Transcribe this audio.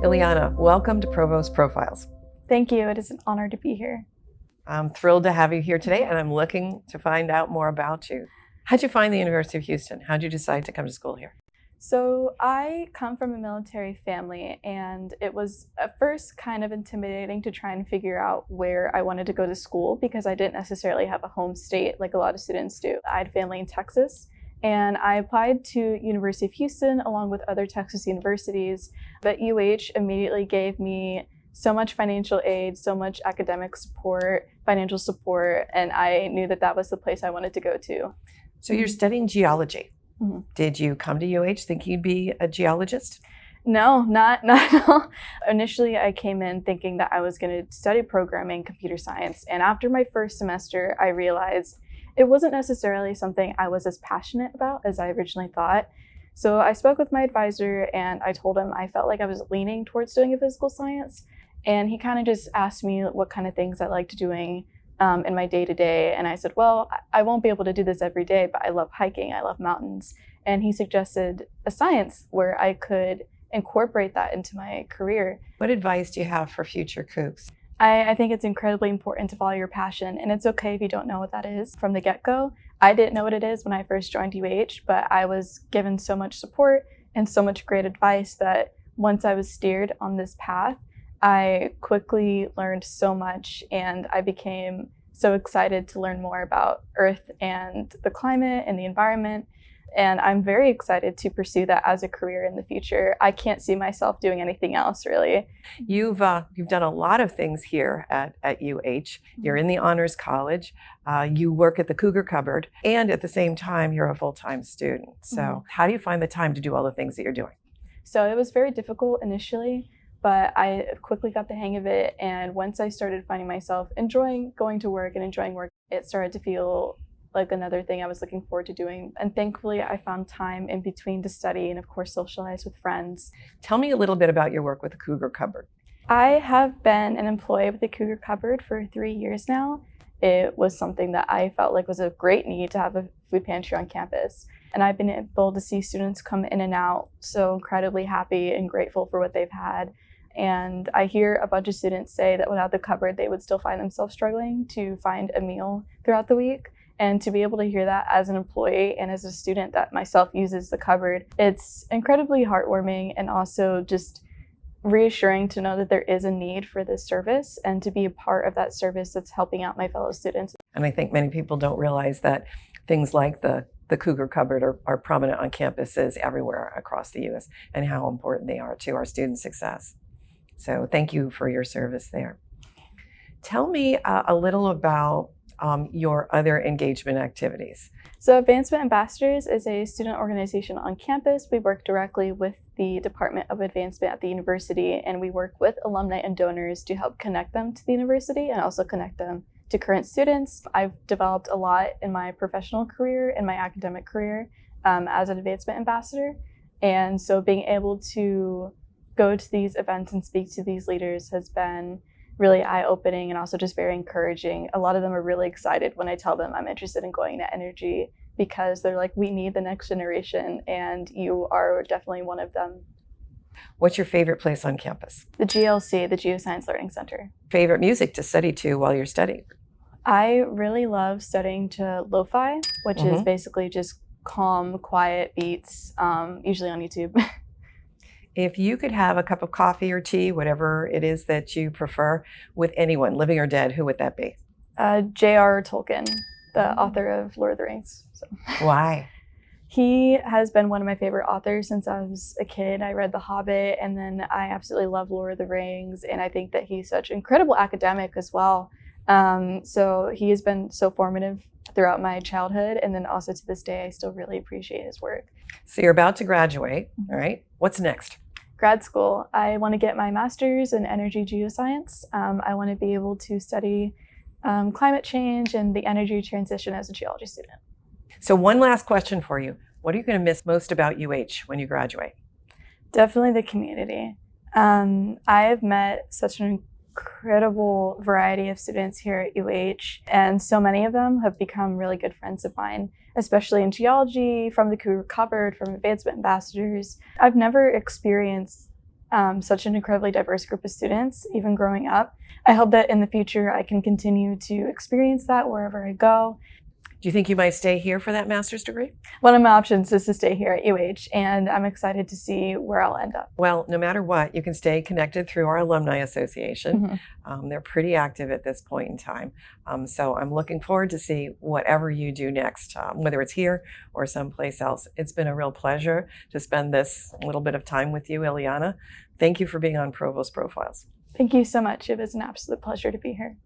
Iliana, welcome to Provost Profiles. Thank you. It is an honor to be here. I'm thrilled to have you here today, and I'm looking to find out more about you. How'd you find the University of Houston? How'd you decide to come to school here? So I come from a military family, and it was at first kind of intimidating to try and figure out where I wanted to go to school because I didn't necessarily have a home state like a lot of students do. I had family in Texas, and I applied to University of Houston along with other Texas universities, but UH immediately gave me so much financial aid, so much academic support, financial support, and I knew that that was the place I wanted to go to. So you're studying geology. Mm-hmm. Did you come to UH thinking you'd be a geologist? No, not at all. Initially, I came in thinking that I was going to study programming, computer science, and after my first semester, I realized it wasn't necessarily something I was as passionate about as I originally thought. So I spoke with my advisor and I told him I felt like I was leaning towards doing a physical science, and he kind of just asked me what kind of things I liked doing in my day-to-day, and I said, well, I won't be able to do this every day, but I love hiking, I love mountains. And he suggested a science where I could incorporate that into my career. What advice do you have for future Coogs? I think it's incredibly important to follow your passion, and it's okay if you don't know what that is from the get-go. I didn't know what it is when I first joined UH, but I was given so much support and so much great advice that once I was steered on this path, I quickly learned so much, and I became so excited to learn more about Earth and the climate and the environment. And I'm very excited to pursue that as a career in the future. I can't see myself doing anything else, really. You've done a lot of things here at UH. You're in the Honors College. You work at the Cougar Cupboard, and at the same time, you're a full-time student. So how do you find the time to do all the things that you're doing? So it was very difficult initially, but I quickly got the hang of it. And once I started finding myself enjoying going to work and enjoying work, it started to feel like another thing I was looking forward to doing. And thankfully, I found time in between to study and, of course, socialize with friends. Tell me a little bit about your work with the Cougar Cupboard. I have been an employee with the Cougar Cupboard for 3 years now. It was something that I felt like was a great need to have a food pantry on campus. And I've been able to see students come in and out, so incredibly happy and grateful for what they've had. And I hear a bunch of students say that without the cupboard, they would still find themselves struggling to find a meal throughout the week. And to be able to hear that as an employee and as a student that myself uses the cupboard, it's incredibly heartwarming and also just reassuring to know that there is a need for this service and to be a part of that service that's helping out my fellow students. And I think many people don't realize that things like the Cougar Cupboard are prominent on campuses everywhere across the U.S. and how important they are to our student success. So thank you for your service there. Tell me a little about your other engagement activities. So Advancement Ambassadors is a student organization on campus. We work directly with the Department of Advancement at the university, and we work with alumni and donors to help connect them to the university and also connect them to current students. I've developed a lot in my professional career and my academic career as an Advancement Ambassador. And so being able to go to these events and speak to these leaders has been really eye-opening and also just very encouraging. A lot of them are really excited when I tell them I'm interested in going to energy because they're like, we need the next generation, and you are definitely one of them. What's your favorite place on campus? The GLC, the Geoscience Learning Center. Favorite music to study to while you're studying? I really love studying to lo-fi, which is basically just calm, quiet beats, usually on YouTube. If you could have a cup of coffee or tea, whatever it is that you prefer, with anyone, living or dead, who would that be? J.R.R. Tolkien, the author of Lord of the Rings. So. Why? He has been one of my favorite authors since I was a kid. I read The Hobbit, and then I absolutely love Lord of the Rings, and I think that he's such an incredible academic as well. So he has been so formative throughout my childhood, and then also to this day, I still really appreciate his work. So you're about to graduate, all right? What's next? Grad school. I want to get my master's in energy geoscience. I want to be able to study climate change and the energy transition as a geology student. So one last question for you. What are you going to miss most about UH when you graduate? Definitely the community. I have met such an incredible variety of students here at UH, and so many of them have become really good friends of mine, especially in geology, from the Cougar Cupboard, from Advancement Ambassadors. I've never experienced such an incredibly diverse group of students, even growing up. I hope that in the future I can continue to experience that wherever I go. Do you think you might stay here for that master's degree? One of my options is to stay here at UH, and I'm excited to see where I'll end up. Well, no matter what, you can stay connected through our Alumni Association. They're pretty active at this point in time. So I'm looking forward to see whatever you do next, whether it's here or someplace else. It's been a real pleasure to spend this little bit of time with you, Iliana. Thank you for being on Provost Profiles. Thank you so much. It was an absolute pleasure to be here.